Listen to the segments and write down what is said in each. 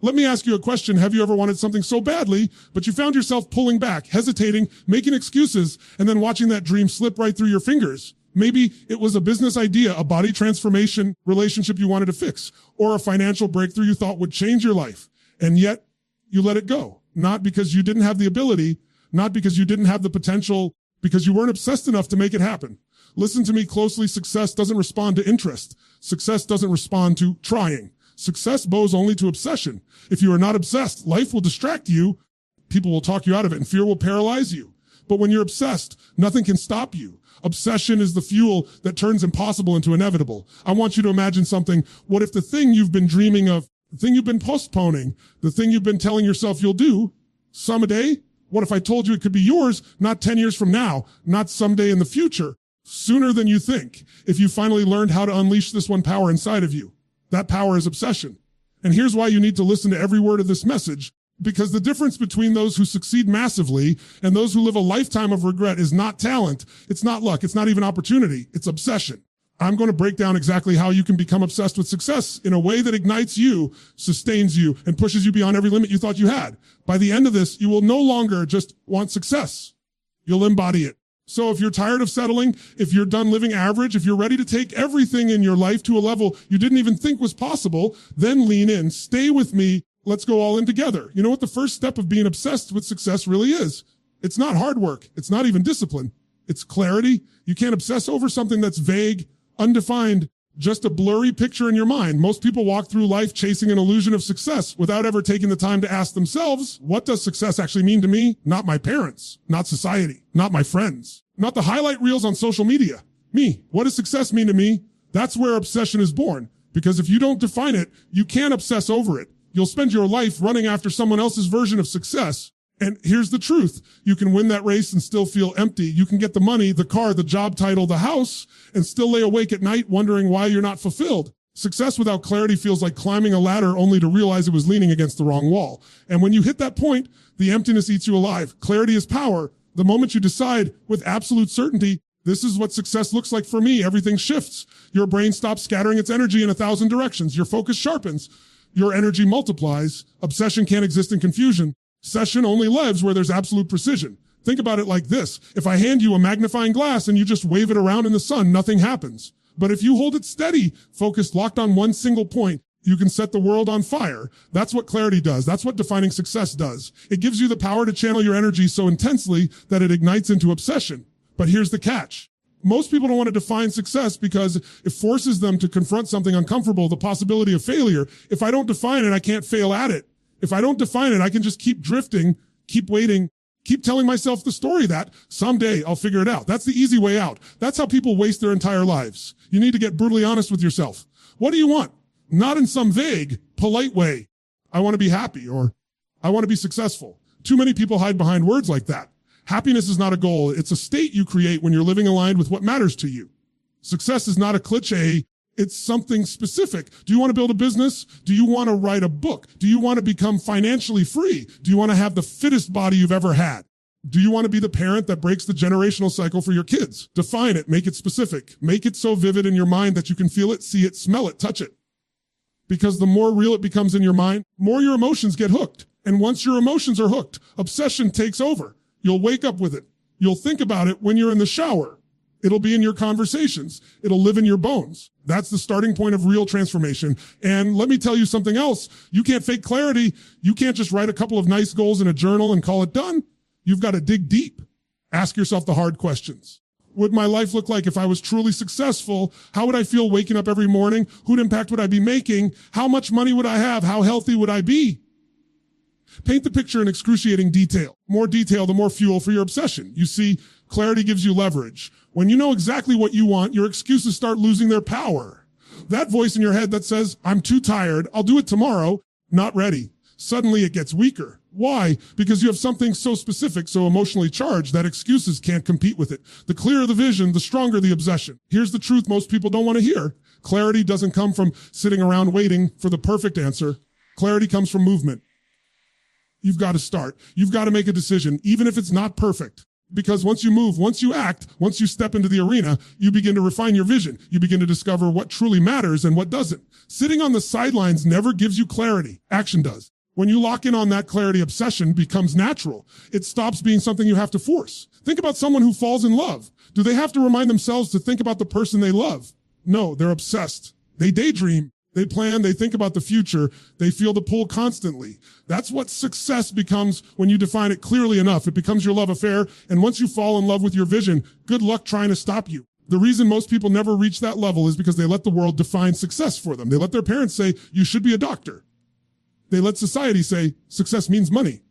Let me ask you a question. Have you ever wanted something so badly, but you found yourself pulling back, hesitating, making excuses, and then watching that dream slip right through your fingers? Maybe it was a business idea, a body transformation relationship you wanted to fix, or a financial breakthrough you thought would change your life. And yet you let it go. Not because you didn't have the ability, not because you didn't have the potential, because you weren't obsessed enough to make it happen. Listen to me closely. Success doesn't respond to interest. Success doesn't respond to trying. Success bows only to obsession. If you are not obsessed, life will distract you. People will talk you out of it and fear will paralyze you. But when you're obsessed, nothing can stop you. Obsession is the fuel that turns impossible into inevitable. I want you to imagine something. What if the thing you've been dreaming of, the thing you've been postponing, the thing you've been telling yourself you'll do someday? What if I told you it could be yours, not 10 years from now, not someday in the future, sooner than you think, if you finally learned how to unleash this one power inside of you? That power is obsession. And here's why you need to listen to every word of this message, because the difference between those who succeed massively and those who live a lifetime of regret is not talent. It's not luck. It's not even opportunity. It's obsession. I'm going to break down exactly how you can become obsessed with success in a way that ignites you, sustains you, and pushes you beyond every limit you thought you had. By the end of this, you will no longer just want success. You'll embody it. So if you're tired of settling, if you're done living average, if you're ready to take everything in your life to a level you didn't even think was possible, then lean in. Stay with me. Let's go all in together. You know what the first step of being obsessed with success really is? It's not hard work. It's not even discipline. It's clarity. You can't obsess over something that's vague, undefined, just a blurry picture in your mind. Most people walk through life chasing an illusion of success without ever taking the time to ask themselves, what does success actually mean to me? Not my parents, not society, not my friends, not the highlight reels on social media. Me. What does success mean to me? That's where obsession is born. Because if you don't define it, you can't obsess over it. You'll spend your life running after someone else's version of success. And here's the truth. You can win that race and still feel empty. You can get the money, the car, the job title, the house, and still lay awake at night wondering why you're not fulfilled. Success without clarity feels like climbing a ladder only to realize it was leaning against the wrong wall. And when you hit that point, the emptiness eats you alive. Clarity is power. The moment you decide with absolute certainty, this is what success looks like for me, everything shifts. Your brain stops scattering its energy in 1,000 directions. Your focus sharpens. Your energy multiplies. Obsession can't exist in confusion. Obsession only lives where there's absolute precision. Think about it like this. If I hand you a magnifying glass and you just wave it around in the sun, nothing happens. But if you hold it steady, focused, locked on one single point, you can set the world on fire. That's what clarity does. That's what defining success does. It gives you the power to channel your energy so intensely that it ignites into obsession. But here's the catch. Most people don't want to define success because it forces them to confront something uncomfortable, the possibility of failure. If I don't define it, I can't fail at it. If I don't define it, I can just keep drifting, keep waiting, keep telling myself the story that someday I'll figure it out. That's the easy way out. That's how people waste their entire lives. You need to get brutally honest with yourself. What do you want? Not in some vague, polite way. I want to be happy or I want to be successful. Too many people hide behind words like that. Happiness is not a goal. It's a state you create when you're living aligned with what matters to you. Success is not a cliche. It's something specific. Do you want to build a business? Do you want to write a book? Do you want to become financially free? Do you want to have the fittest body you've ever had? Do you want to be the parent that breaks the generational cycle for your kids? Define it. Make it specific. Make it so vivid in your mind that you can feel it, see it, smell it, touch it. Because the more real it becomes in your mind, more your emotions get hooked. And once your emotions are hooked, obsession takes over. You'll wake up with it. You'll think about it when you're in the shower. It'll be in your conversations. It'll live in your bones. That's the starting point of real transformation. And let me tell you something else. You can't fake clarity. You can't just write a couple of nice goals in a journal and call it done. You've got to dig deep. Ask yourself the hard questions. What would my life look like if I was truly successful? How would I feel waking up every morning? Whose impact would I be making? How much money would I have? How healthy would I be? Paint the picture in excruciating detail. More detail, the more fuel for your obsession. You see, clarity gives you leverage. When you know exactly what you want, your excuses start losing their power. That voice in your head that says, I'm too tired, I'll do it tomorrow, not ready. Suddenly it gets weaker. Why? Because you have something so specific, so emotionally charged that excuses can't compete with it. The clearer the vision, the stronger the obsession. Here's the truth most people don't want to hear. Clarity doesn't come from sitting around waiting for the perfect answer. Clarity comes from movement. You've got to start. You've got to make a decision, even if it's not perfect. Because once you move, once you act, once you step into the arena, you begin to refine your vision. You begin to discover what truly matters and what doesn't. Sitting on the sidelines never gives you clarity. Action does. When you lock in on that clarity, obsession becomes natural. It stops being something you have to force. Think about someone who falls in love. Do they have to remind themselves to think about the person they love? No, they're obsessed. They daydream. They plan, they think about the future, they feel the pull constantly. That's what success becomes when you define it clearly enough. It becomes your love affair, and once you fall in love with your vision, good luck trying to stop you. The reason most people never reach that level is because they let the world define success for them. They let their parents say, you should be a doctor. They let society say, success means money.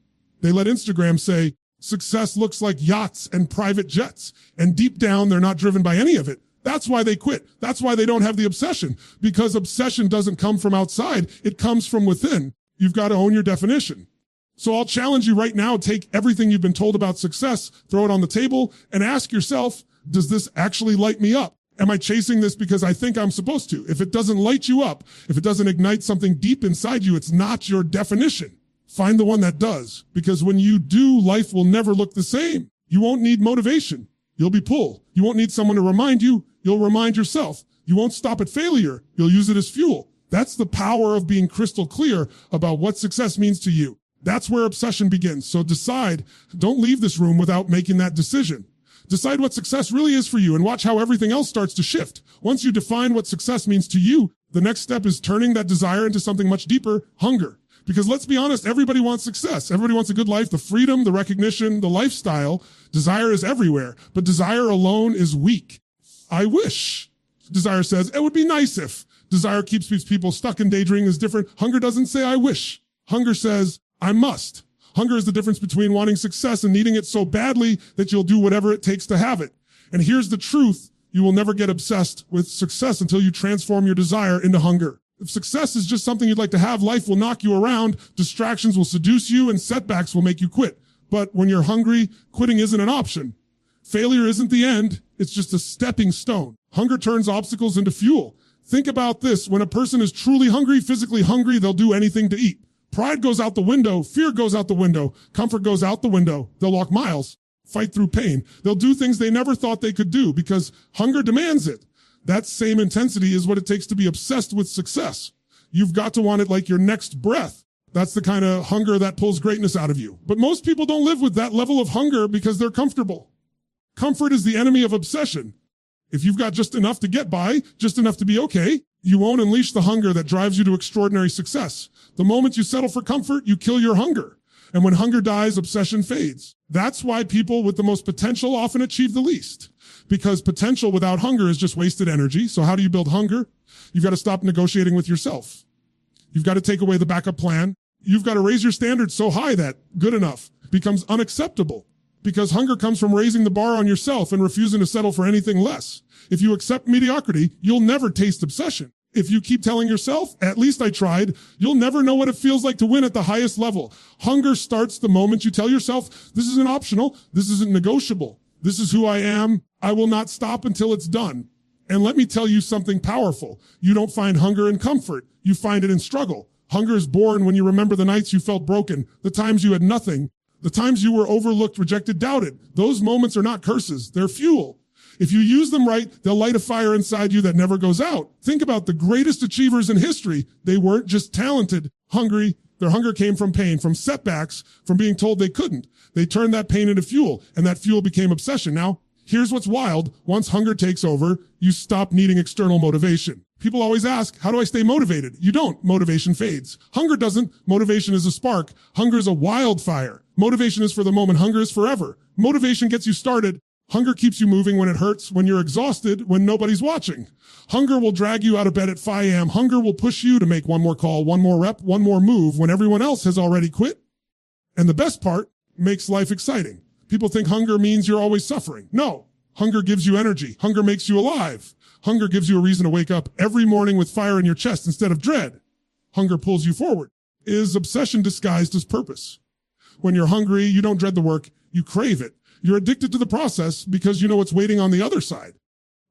They let Instagram say, success looks like yachts and private jets, and deep down, they're not driven by any of it. That's why they quit. That's why they don't have the obsession, because obsession doesn't come from outside. It comes from within. You've got to own your definition. So I'll challenge you right now, take everything you've been told about success, throw it on the table, and ask yourself, does this actually light me up? Am I chasing this because I think I'm supposed to? If it doesn't light you up, if it doesn't ignite something deep inside you, it's not your definition. Find the one that does, because when you do, life will never look the same. You won't need motivation. You'll be pulled. You won't need someone to remind you. You'll remind yourself. You won't stop at failure. You'll use it as fuel. That's the power of being crystal clear about what success means to you. That's where obsession begins. So decide, don't leave this room without making that decision. Decide what success really is for you and watch how everything else starts to shift. Once you define what success means to you, the next step is turning that desire into something much deeper, hunger. Because let's be honest, everybody wants success. Everybody wants a good life, the freedom, the recognition, the lifestyle. Desire is everywhere, but desire alone is weak. I wish. Desire says, it would be nice if. Desire keeps these people stuck in daydreaming is different. Hunger doesn't say, I wish. Hunger says, I must. Hunger is the difference between wanting success and needing it so badly that you'll do whatever it takes to have it. And here's the truth. You will never get obsessed with success until you transform your desire into hunger. If success is just something you'd like to have, life will knock you around, distractions will seduce you, and setbacks will make you quit. But when you're hungry, quitting isn't an option. Failure isn't the end. It's just a stepping stone. Hunger turns obstacles into fuel. Think about this. When a person is truly hungry, physically hungry, they'll do anything to eat. Pride goes out the window. Fear goes out the window. Comfort goes out the window. They'll walk miles, fight through pain. They'll do things they never thought they could do because hunger demands it. That same intensity is what it takes to be obsessed with success. You've got to want it like your next breath. That's the kind of hunger that pulls greatness out of you. But most people don't live with that level of hunger because they're comfortable. Comfort is the enemy of obsession. If you've got just enough to get by, just enough to be okay, you won't unleash the hunger that drives you to extraordinary success. The moment you settle for comfort, you kill your hunger. And when hunger dies, obsession fades. That's why people with the most potential often achieve the least. Because potential without hunger is just wasted energy. So how do you build hunger? You've got to stop negotiating with yourself. You've got to take away the backup plan. You've got to raise your standards so high that good enough becomes unacceptable. Because hunger comes from raising the bar on yourself and refusing to settle for anything less. If you accept mediocrity, you'll never taste obsession. If you keep telling yourself, at least I tried, you'll never know what it feels like to win at the highest level. Hunger starts the moment you tell yourself, this isn't optional, this isn't negotiable. This is who I am. I will not stop until it's done. And let me tell you something powerful. You don't find hunger in comfort. You find it in struggle. Hunger is born when you remember the nights you felt broken, the times you had nothing, the times you were overlooked, rejected, doubted. Those moments are not curses. They're fuel. If you use them right, they'll light a fire inside you that never goes out. Think about the greatest achievers in history. They weren't just talented, hungry. Their hunger came from pain, from setbacks, from being told they couldn't. They turned that pain into fuel, and that fuel became obsession. Now, here's what's wild. Once hunger takes over, you stop needing external motivation. People always ask, how do I stay motivated? You don't. Motivation fades. Hunger doesn't. Motivation is a spark. Hunger is a wildfire. Motivation is for the moment. Hunger is forever. Motivation gets you started. Hunger keeps you moving when it hurts, when you're exhausted, when nobody's watching. Hunger will drag you out of bed at 5 a.m. Hunger will push you to make one more call, one more rep, one more move when everyone else has already quit. And the best part makes life exciting. People think hunger means you're always suffering. No. Hunger gives you energy. Hunger makes you alive. Hunger gives you a reason to wake up every morning with fire in your chest instead of dread. Hunger pulls you forward. Is obsession disguised as purpose? When you're hungry, you don't dread the work, you crave it. You're addicted to the process because you know what's waiting on the other side.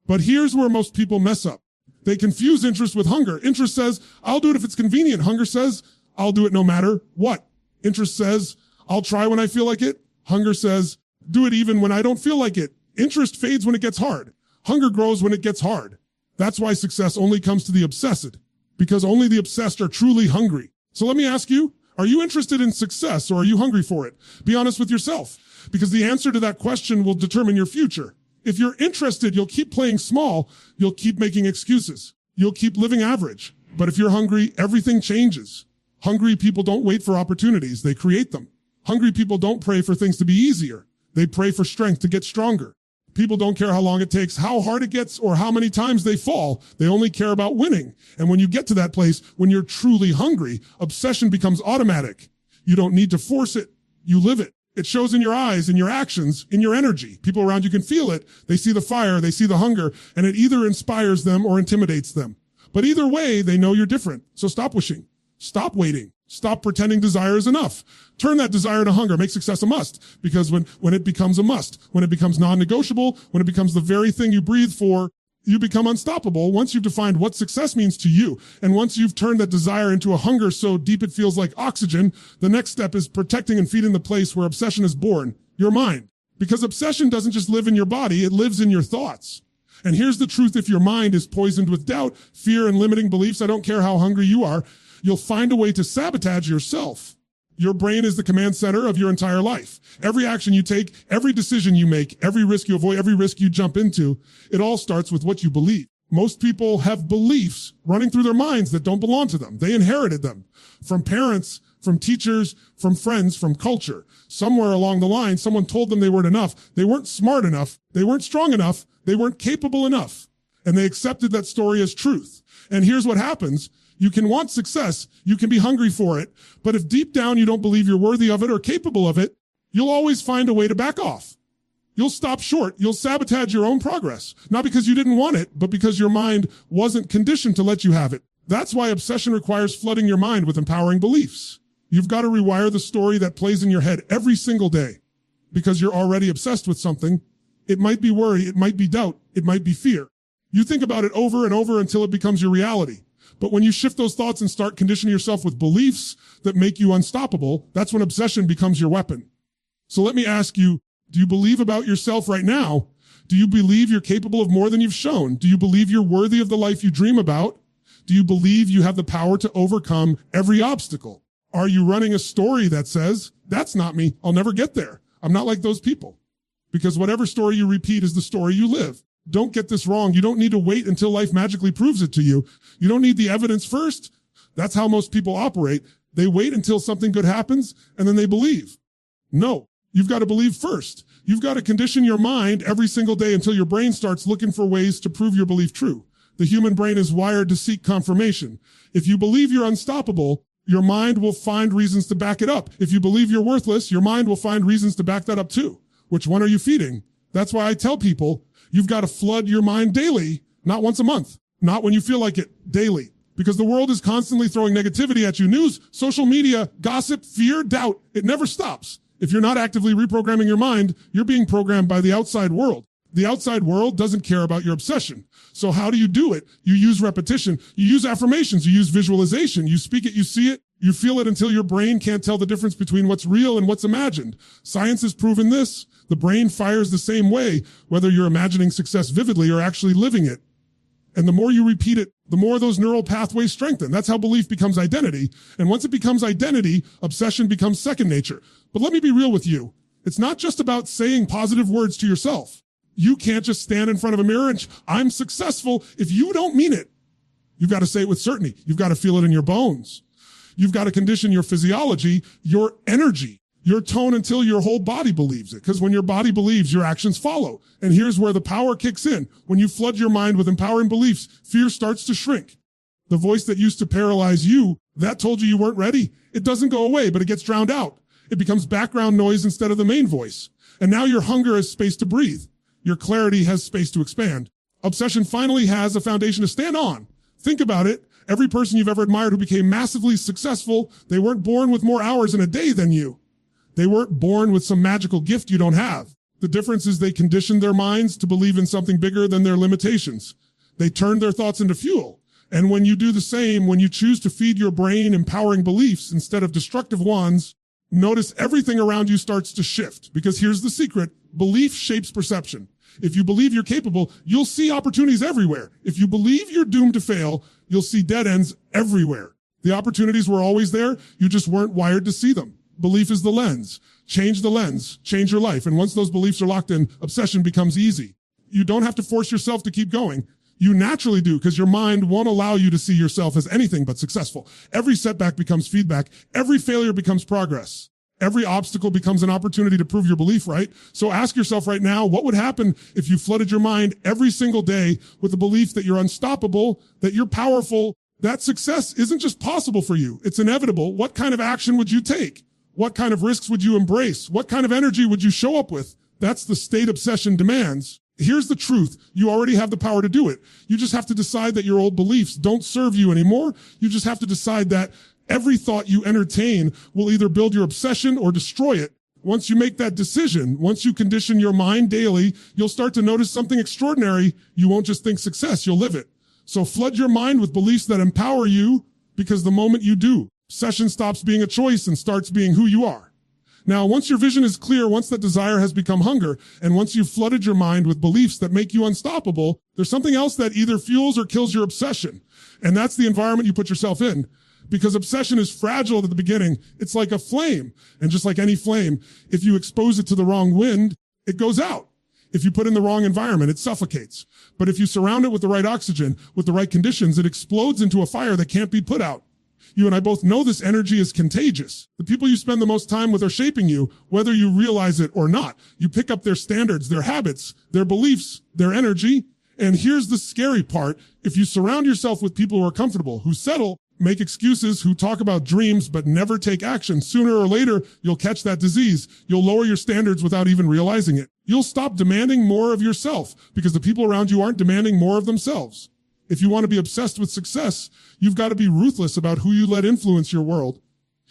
But here's where most people mess up. They confuse interest with hunger. Interest says, I'll do it if it's convenient. Hunger says, I'll do it no matter what. Interest says, I'll try when I feel like it. Hunger says, Do it even when I don't feel like it. Interest fades when it gets hard. Hunger grows when it gets hard. That's why success only comes to the obsessed, because only the obsessed are truly hungry. So let me ask you, are you interested in success or are you hungry for it? Be honest with yourself, because the answer to that question will determine your future. If you're interested, you'll keep playing small. You'll keep making excuses. You'll keep living average. But if you're hungry, everything changes. Hungry people don't wait for opportunities. They create them. Hungry people don't pray for things to be easier. They pray for strength to get stronger. People don't care how long it takes, how hard it gets, or how many times they fall. They only care about winning. And when you get to that place, when you're truly hungry, obsession becomes automatic. You don't need to force it. You live it. It shows in your eyes, in your actions, in your energy. People around you can feel it. They see the fire, they see the hunger, and it either inspires them or intimidates them. But either way, they know you're different. So stop wishing. Stop waiting. Stop pretending desire is enough. Turn that desire to hunger. Make success a must. Because when it becomes a must, when it becomes non-negotiable, when it becomes the very thing you breathe for, you become unstoppable once you've defined what success means to you. And once you've turned that desire into a hunger so deep it feels like oxygen, the next step is protecting and feeding the place where obsession is born, your mind. Because obsession doesn't just live in your body, it lives in your thoughts. And here's the truth: if your mind is poisoned with doubt, fear, and limiting beliefs, I don't care how hungry you are, you'll find a way to sabotage yourself. Your brain is the command center of your entire life. Every action you take, every decision you make, every risk you avoid, every risk you jump into, it all starts with what you believe. Most people have beliefs running through their minds that don't belong to them. They inherited them from parents, from teachers, from friends, from culture. Somewhere along the line, someone told them they weren't enough. They weren't smart enough. They weren't strong enough. They weren't capable enough. And they accepted that story as truth. And here's what happens. You can want success. You can be hungry for it. But if deep down you don't believe you're worthy of it or capable of it, you'll always find a way to back off. You'll stop short. You'll sabotage your own progress. Not because you didn't want it, but because your mind wasn't conditioned to let you have it. That's why obsession requires flooding your mind with empowering beliefs. You've got to rewire the story that plays in your head every single day, because you're already obsessed with something. It might be worry. It might be doubt. It might be fear. You think about it over and over until it becomes your reality. But when you shift those thoughts and start conditioning yourself with beliefs that make you unstoppable, that's when obsession becomes your weapon. So let me ask you, do you believe about yourself right now? Do you believe you're capable of more than you've shown? Do you believe you're worthy of the life you dream about? Do you believe you have the power to overcome every obstacle? Are you running a story that says, that's not me, I'll never get there, I'm not like those people? Because whatever story you repeat is the story you live. Don't get this wrong. You don't need to wait until life magically proves it to you. You don't need the evidence first. That's how most people operate. They wait until something good happens and then they believe. No, you've got to believe first. You've got to condition your mind every single day until your brain starts looking for ways to prove your belief true. The human brain is wired to seek confirmation. If you believe you're unstoppable, your mind will find reasons to back it up. If you believe you're worthless, your mind will find reasons to back that up too. Which one are you feeding? That's why I tell people, you've got to flood your mind daily, not once a month, not when you feel like it, daily. Because the world is constantly throwing negativity at you. News, social media, gossip, fear, doubt. It never stops. If you're not actively reprogramming your mind, you're being programmed by the outside world. The outside world doesn't care about your obsession. So how do you do it? You use repetition. You use affirmations. You use visualization. You speak it. You see it. You feel it until your brain can't tell the difference between what's real and what's imagined. Science has proven this. The brain fires the same way, whether you're imagining success vividly or actually living it. And the more you repeat it, the more those neural pathways strengthen. That's how belief becomes identity. And once it becomes identity, obsession becomes second nature. But let me be real with you. It's not just about saying positive words to yourself. You can't just stand in front of a mirror and I'm successful if you don't mean it. You've got to say it with certainty. You've got to feel it in your bones. You've got to condition your physiology, your energy, your tone until your whole body believes it. Because when your body believes, your actions follow. And here's where the power kicks in. When you flood your mind with empowering beliefs, fear starts to shrink. The voice that used to paralyze you, that told you weren't ready, it doesn't go away, but it gets drowned out. It becomes background noise instead of the main voice. And now your hunger has space to breathe. Your clarity has space to expand. Obsession finally has a foundation to stand on. Think about it. Every person you've ever admired who became massively successful, they weren't born with more hours in a day than you. They weren't born with some magical gift you don't have. The difference is they conditioned their minds to believe in something bigger than their limitations. They turned their thoughts into fuel. And when you do the same, when you choose to feed your brain empowering beliefs instead of destructive ones, notice everything around you starts to shift. Because here's the secret. Belief shapes perception. If you believe you're capable, you'll see opportunities everywhere. If you believe you're doomed to fail, you'll see dead ends everywhere. The opportunities were always there. You just weren't wired to see them. Belief is the lens. Change the lens. Change your life. And once those beliefs are locked in, obsession becomes easy. You don't have to force yourself to keep going. You naturally do, because your mind won't allow you to see yourself as anything but successful. Every setback becomes feedback. Every failure becomes progress. Every obstacle becomes an opportunity to prove your belief, right? So ask yourself right now, what would happen if you flooded your mind every single day with the belief that you're unstoppable, that you're powerful, that success isn't just possible for you, it's inevitable. What kind of action would you take? What kind of risks would you embrace? What kind of energy would you show up with? That's the state obsession demands. Here's the truth. You already have the power to do it. You just have to decide that your old beliefs don't serve you anymore. You just have to decide that every thought you entertain will either build your obsession or destroy it. Once you make that decision, once you condition your mind daily, you'll start to notice something extraordinary. You won't just think success, you'll live it. So flood your mind with beliefs that empower you, because the moment you do, obsession stops being a choice and starts being who you are. Now, once your vision is clear, once that desire has become hunger, and once you've flooded your mind with beliefs that make you unstoppable, there's something else that either fuels or kills your obsession. And that's the environment you put yourself in. Because obsession is fragile at the beginning. It's like a flame. And just like any flame, if you expose it to the wrong wind, it goes out. If you put it in the wrong environment, it suffocates. But if you surround it with the right oxygen, with the right conditions, it explodes into a fire that can't be put out. You and I both know this energy is contagious. The people you spend the most time with are shaping you, whether you realize it or not. You pick up their standards, their habits, their beliefs, their energy. And here's the scary part. If you surround yourself with people who are comfortable, who settle, make excuses, who talk about dreams but never take action, sooner or later, you'll catch that disease. You'll lower your standards without even realizing it. You'll stop demanding more of yourself because the people around you aren't demanding more of themselves. If you want to be obsessed with success, you've got to be ruthless about who you let influence your world.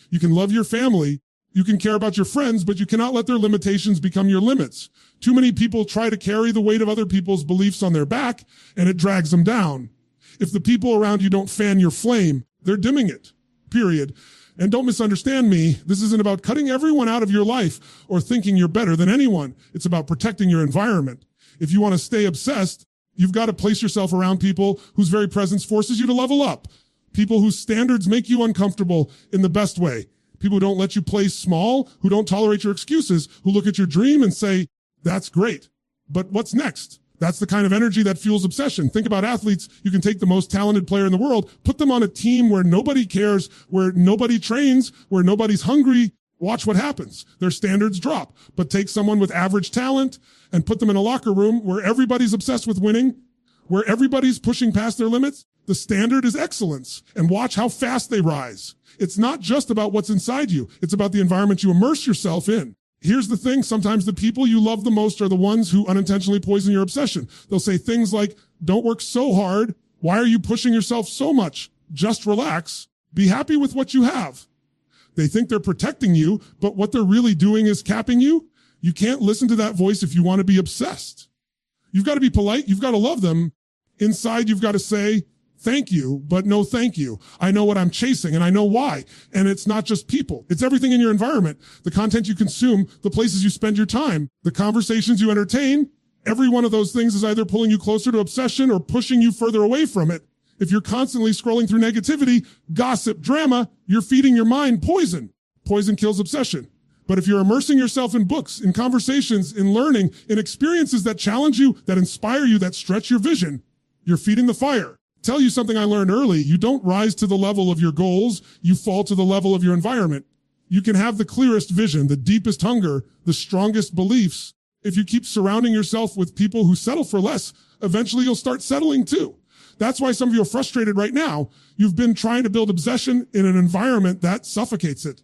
You can love your family, you can care about your friends, but you cannot let their limitations become your limits. Too many people try to carry the weight of other people's beliefs on their back, and it drags them down. If the people around you don't fan your flame, they're dimming it, period. And don't misunderstand me. This isn't about cutting everyone out of your life or thinking you're better than anyone. It's about protecting your environment. If you want to stay obsessed, you've got to place yourself around people whose very presence forces you to level up. People whose standards make you uncomfortable in the best way. People who don't let you play small, who don't tolerate your excuses, who look at your dream and say, that's great, but what's next? That's the kind of energy that fuels obsession. Think about athletes. You can take the most talented player in the world, put them on a team where nobody cares, where nobody trains, where nobody's hungry. Watch what happens. Their standards drop. But take someone with average talent and put them in a locker room where everybody's obsessed with winning, where everybody's pushing past their limits. The standard is excellence. And watch how fast they rise. It's not just about what's inside you. It's about the environment you immerse yourself in. Here's the thing. Sometimes the people you love the most are the ones who unintentionally poison your obsession. They'll say things like, don't work so hard. Why are you pushing yourself so much? Just relax. Be happy with what you have. They think they're protecting you, but what they're really doing is capping you. You can't listen to that voice if you want to be obsessed. You've got to be polite. You've got to love them. Inside, you've got to say, thank you, but no thank you. I know what I'm chasing and I know why. And it's not just people. It's everything in your environment, the content you consume, the places you spend your time, the conversations you entertain. Every one of those things is either pulling you closer to obsession or pushing you further away from it. If you're constantly scrolling through negativity, gossip, drama, you're feeding your mind poison. Poison kills obsession. But if you're immersing yourself in books, in conversations, in learning, in experiences that challenge you, that inspire you, that stretch your vision, you're feeding the fire. Tell you something I learned early. You don't rise to the level of your goals. You fall to the level of your environment. You can have the clearest vision, the deepest hunger, the strongest beliefs. If you keep surrounding yourself with people who settle for less, eventually you'll start settling too. That's why some of you are frustrated right now. You've been trying to build obsession in an environment that suffocates it.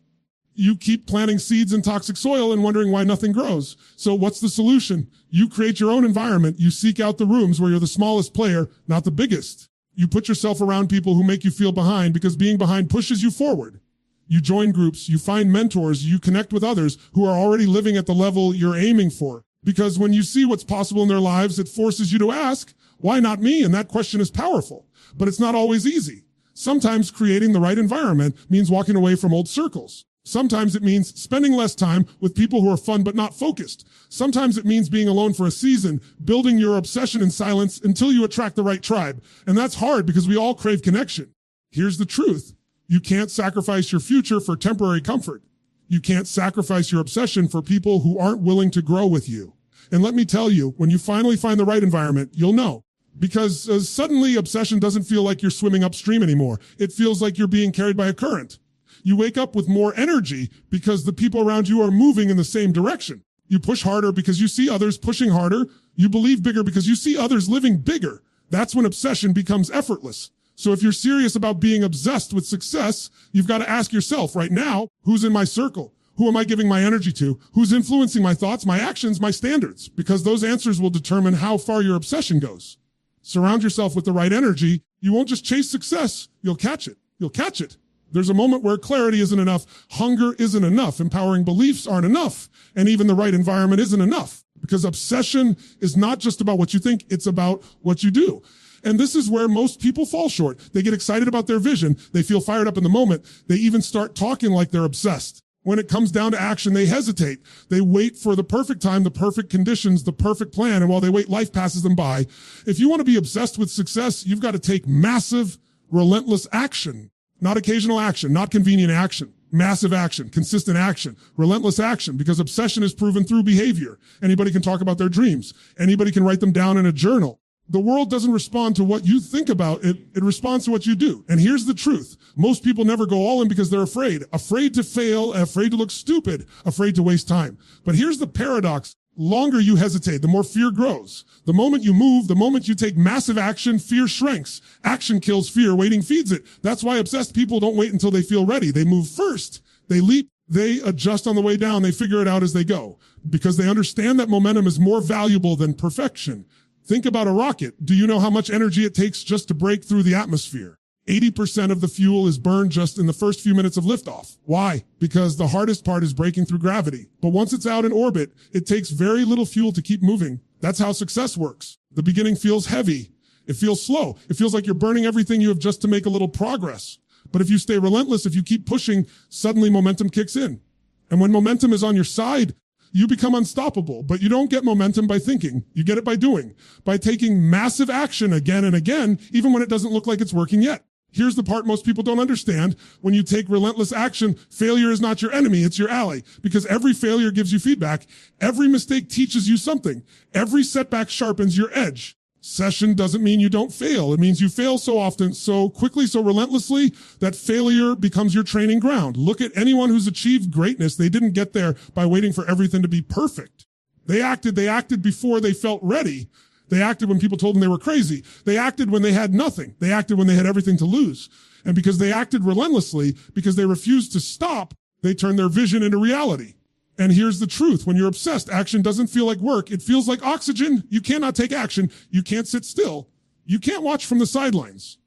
You keep planting seeds in toxic soil and wondering why nothing grows. So what's the solution? You create your own environment. You seek out the rooms where you're the smallest player, not the biggest. You put yourself around people who make you feel behind because being behind pushes you forward. You join groups, you find mentors, you connect with others who are already living at the level you're aiming for. Because when you see what's possible in their lives, it forces you to ask, why not me? And that question is powerful, but it's not always easy. Sometimes creating the right environment means walking away from old circles. Sometimes it means spending less time with people who are fun but not focused. Sometimes it means being alone for a season, building your obsession in silence until you attract the right tribe. And that's hard because we all crave connection. Here's the truth. You can't sacrifice your future for temporary comfort. You can't sacrifice your obsession for people who aren't willing to grow with you. And let me tell you, when you finally find the right environment, you'll know. Because suddenly obsession doesn't feel like you're swimming upstream anymore. It feels like you're being carried by a current. You wake up with more energy because the people around you are moving in the same direction. You push harder because you see others pushing harder. You believe bigger because you see others living bigger. That's when obsession becomes effortless. So if you're serious about being obsessed with success, you've got to ask yourself right now, who's in my circle? Who am I giving my energy to? Who's influencing my thoughts, my actions, my standards? Because those answers will determine how far your obsession goes. Surround yourself with the right energy. You won't just chase success. You'll catch it. You'll catch it. There's a moment where clarity isn't enough, hunger isn't enough, empowering beliefs aren't enough, and even the right environment isn't enough. Because obsession is not just about what you think, it's about what you do. And this is where most people fall short. They get excited about their vision, they feel fired up in the moment, they even start talking like they're obsessed. When it comes down to action, they hesitate. They wait for the perfect time, the perfect conditions, the perfect plan, and while they wait, life passes them by. If you want to be obsessed with success, you've got to take massive, relentless action. Not occasional action, not convenient action, massive action, consistent action, relentless action, because obsession is proven through behavior. Anybody can talk about their dreams. Anybody can write them down in a journal. The world doesn't respond to what you think about it. It responds to what you do. And here's the truth. Most people never go all in because they're afraid to fail, afraid to look stupid, afraid to waste time. But here's the paradox. Longer you hesitate, the more fear grows. The moment you move, the moment you take massive action, fear shrinks. Action kills fear, waiting feeds it. That's why obsessed people don't wait until they feel ready. They move first. They leap. They adjust on the way down. They figure it out as they go because they understand that momentum is more valuable than perfection. Think about a rocket. Do you know how much energy it takes just to break through the atmosphere? 80% of the fuel is burned just in the first few minutes of liftoff. Why? Because the hardest part is breaking through gravity. But once it's out in orbit, it takes very little fuel to keep moving. That's how success works. The beginning feels heavy. It feels slow. It feels like you're burning everything you have just to make a little progress. But if you stay relentless, if you keep pushing, suddenly momentum kicks in. And when momentum is on your side, you become unstoppable. But you don't get momentum by thinking. You get it by doing, by taking massive action again and again, even when it doesn't look like it's working yet. Here's the part most people don't understand. When you take relentless action, failure is not your enemy, it's your ally. Because every failure gives you feedback. Every mistake teaches you something. Every setback sharpens your edge. Session doesn't mean you don't fail. It means you fail so often, so quickly, so relentlessly that failure becomes your training ground. Look at anyone who's achieved greatness. They didn't get there by waiting for everything to be perfect. They acted before they felt ready. They acted when people told them they were crazy. They acted when they had nothing. They acted when they had everything to lose. And because they acted relentlessly, because they refused to stop, they turned their vision into reality. And here's the truth. When you're obsessed, action doesn't feel like work. It feels like oxygen. You cannot take action. You can't sit still. You can't watch from the sidelines.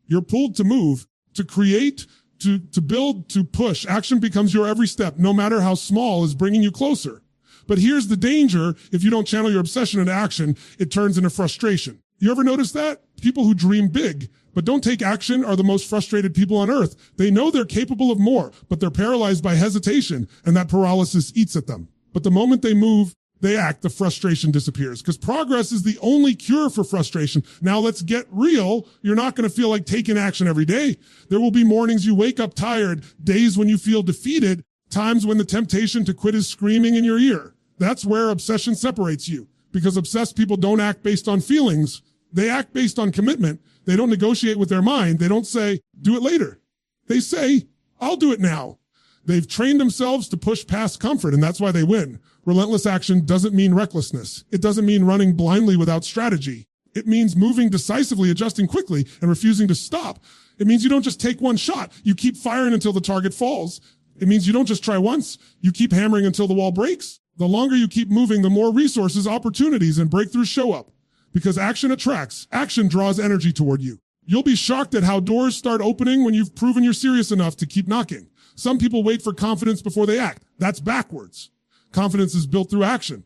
You're pulled to move, to create, to build, to push. Action becomes your every step, no matter how small, is bringing you closer. But here's the danger. If you don't channel your obsession into action, it turns into frustration. You ever notice that? People who dream big but don't take action are the most frustrated people on earth. They know they're capable of more, but they're paralyzed by hesitation, and that paralysis eats at them. But the moment they move, they act, the frustration disappears. Because progress is the only cure for frustration. Now let's get real. You're not going to feel like taking action every day. There will be mornings you wake up tired, days when you feel defeated, times when the temptation to quit is screaming in your ear. That's where obsession separates you. Because obsessed people don't act based on feelings. They act based on commitment. They don't negotiate with their mind. They don't say, do it later. They say, I'll do it now. They've trained themselves to push past comfort, and that's why they win. Relentless action doesn't mean recklessness. It doesn't mean running blindly without strategy. It means moving decisively, adjusting quickly, and refusing to stop. It means you don't just take one shot. You keep firing until the target falls. It means you don't just try once. You keep hammering until the wall breaks. The longer you keep moving, the more resources, opportunities, and breakthroughs show up. Because action attracts. Action draws energy toward you. You'll be shocked at how doors start opening when you've proven you're serious enough to keep knocking. Some people wait for confidence before they act. That's backwards. Confidence is built through action.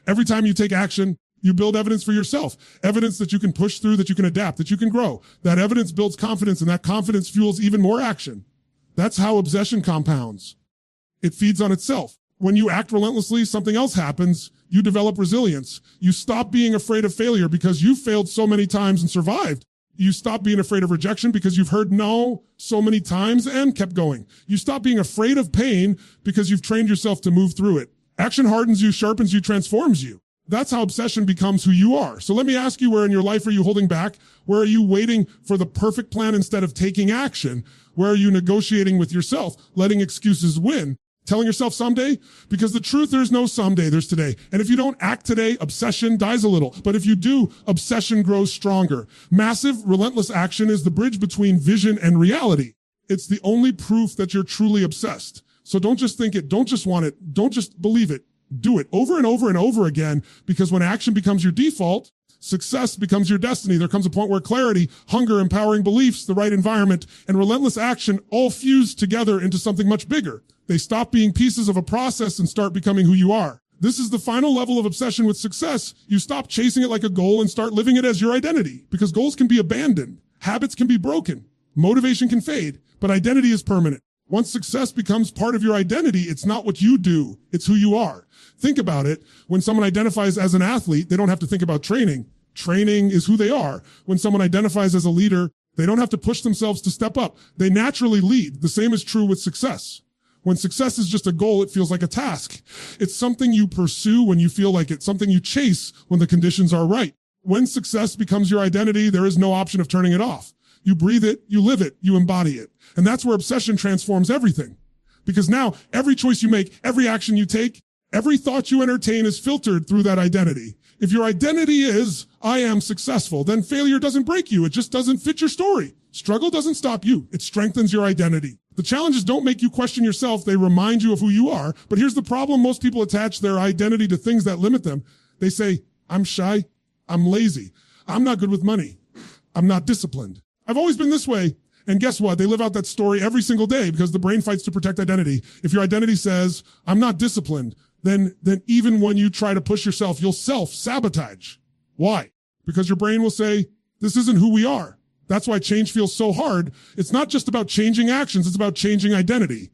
Every time you take action, you build evidence for yourself. Evidence that you can push through, that you can adapt, that you can grow. That evidence builds confidence, and that confidence fuels even more action. That's how obsession compounds. It feeds on itself. When you act relentlessly, something else happens. You develop resilience. You stop being afraid of failure because you've failed so many times and survived. You stop being afraid of rejection because you've heard no so many times and kept going. You stop being afraid of pain because you've trained yourself to move through it. Action hardens you, sharpens you, transforms you. That's how obsession becomes who you are. So let me ask you, where in your life are you holding back? Where are you waiting for the perfect plan instead of taking action? Where are you negotiating with yourself, letting excuses win? Telling yourself someday? Because the truth, there's no someday, there's today. And if you don't act today, obsession dies a little. But if you do, obsession grows stronger. Massive, relentless action is the bridge between vision and reality. It's the only proof that you're truly obsessed. So don't just think it, don't just want it, don't just believe it. Do it over and over and over again, because when action becomes your default, success becomes your destiny. There comes a point where clarity, hunger, empowering beliefs, the right environment, and relentless action all fuse together into something much bigger. They stop being pieces of a process and start becoming who you are. This is the final level of obsession with success. You stop chasing it like a goal and start living it as your identity, because goals can be abandoned. Habits can be broken. Motivation can fade, but identity is permanent. Once success becomes part of your identity, it's not what you do, it's who you are. Think about it. When someone identifies as an athlete, they don't have to think about training. Training is who they are. When someone identifies as a leader, they don't have to push themselves to step up. They naturally lead. The same is true with success. When success is just a goal, it feels like a task. It's something you pursue when you feel like it, something you chase when the conditions are right. When success becomes your identity, there is no option of turning it off. You breathe it, you live it, you embody it. And that's where obsession transforms everything. Because now every choice you make, every action you take, every thought you entertain is filtered through that identity. If your identity is, I am successful, then failure doesn't break you. It just doesn't fit your story. Struggle doesn't stop you. It strengthens your identity. The challenges don't make you question yourself. They remind you of who you are. But here's the problem. Most people attach their identity to things that limit them. They say, I'm shy. I'm lazy. I'm not good with money. I'm not disciplined. I've always been this way. And guess what? They live out that story every single day because the brain fights to protect identity. If your identity says, I'm not disciplined, then even when you try to push yourself, you'll self-sabotage. Why? Because your brain will say, this isn't who we are. That's why change feels so hard. It's not just about changing actions. It's about changing identity.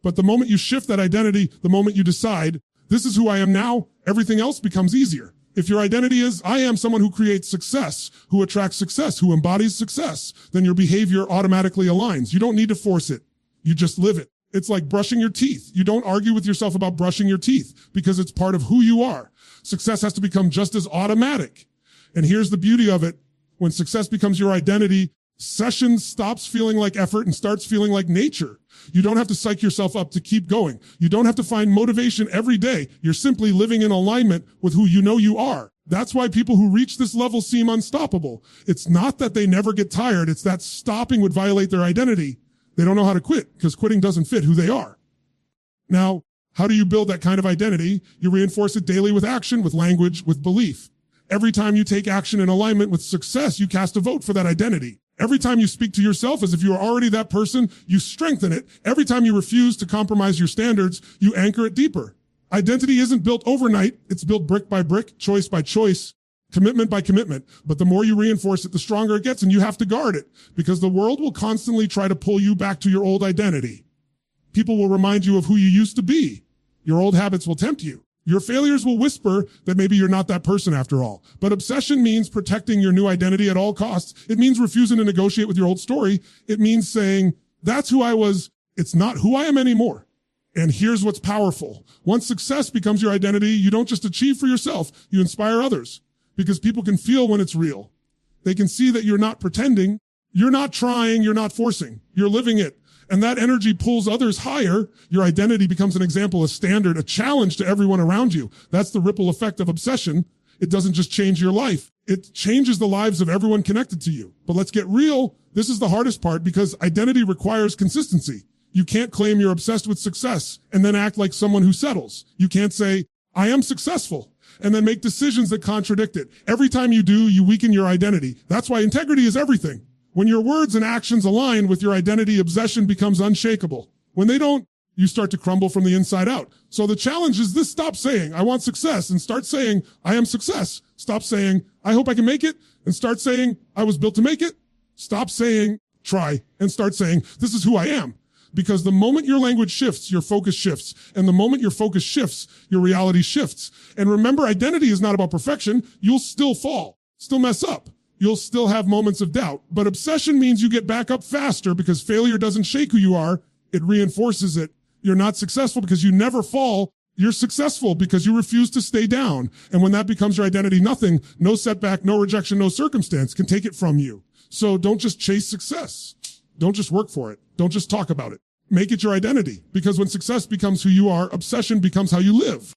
But the moment you shift that identity, the moment you decide, this is who I am now, everything else becomes easier. If your identity is, I am someone who creates success, who attracts success, who embodies success, then your behavior automatically aligns. You don't need to force it. You just live it. It's like brushing your teeth. You don't argue with yourself about brushing your teeth because it's part of who you are. Success has to become just as automatic. And here's the beauty of it. When success becomes your identity, session stops feeling like effort and starts feeling like nature. You don't have to psych yourself up to keep going. You don't have to find motivation every day. You're simply living in alignment with who you know you are. That's why people who reach this level seem unstoppable. It's not that they never get tired. It's that stopping would violate their identity. They don't know how to quit because quitting doesn't fit who they are. Now, how do you build that kind of identity? You reinforce it daily with action, with language, with belief. Every time you take action in alignment with success, you cast a vote for that identity. Every time you speak to yourself as if you are already that person, you strengthen it. Every time you refuse to compromise your standards, you anchor it deeper. Identity isn't built overnight. It's built brick by brick, choice by choice, commitment by commitment. But the more you reinforce it, the stronger it gets, and you have to guard it because the world will constantly try to pull you back to your old identity. People will remind you of who you used to be. Your old habits will tempt you. Your failures will whisper that maybe you're not that person after all. But obsession means protecting your new identity at all costs. It means refusing to negotiate with your old story. It means saying, that's who I was. It's not who I am anymore. And here's what's powerful. Once success becomes your identity, you don't just achieve for yourself. You inspire others because people can feel when it's real. They can see that you're not pretending. You're not trying. You're not forcing. You're living it. And that energy pulls others higher. Your identity becomes an example, a standard, a challenge to everyone around you. That's the ripple effect of obsession. It doesn't just change your life. It changes the lives of everyone connected to you. But let's get real. This is the hardest part because identity requires consistency. You can't claim you're obsessed with success and then act like someone who settles. You can't say, I am successful, and then make decisions that contradict it. Every time you do, you weaken your identity. That's why integrity is everything. When your words and actions align with your identity, obsession becomes unshakable. When they don't, you start to crumble from the inside out. So the challenge is this: stop saying, I want success, and start saying, I am success. Stop saying, I hope I can make it, and start saying, I was built to make it. Stop saying, try, and start saying, this is who I am. Because the moment your language shifts, your focus shifts. And the moment your focus shifts, your reality shifts. And remember, identity is not about perfection. You'll still fall, still mess up. You'll still have moments of doubt. But obsession means you get back up faster because failure doesn't shake who you are. It reinforces it. You're not successful because you never fall. You're successful because you refuse to stay down. And when that becomes your identity, nothing, no setback, no rejection, no circumstance can take it from you. So don't just chase success. Don't just work for it. Don't just talk about it. Make it your identity. Because when success becomes who you are, obsession becomes how you live.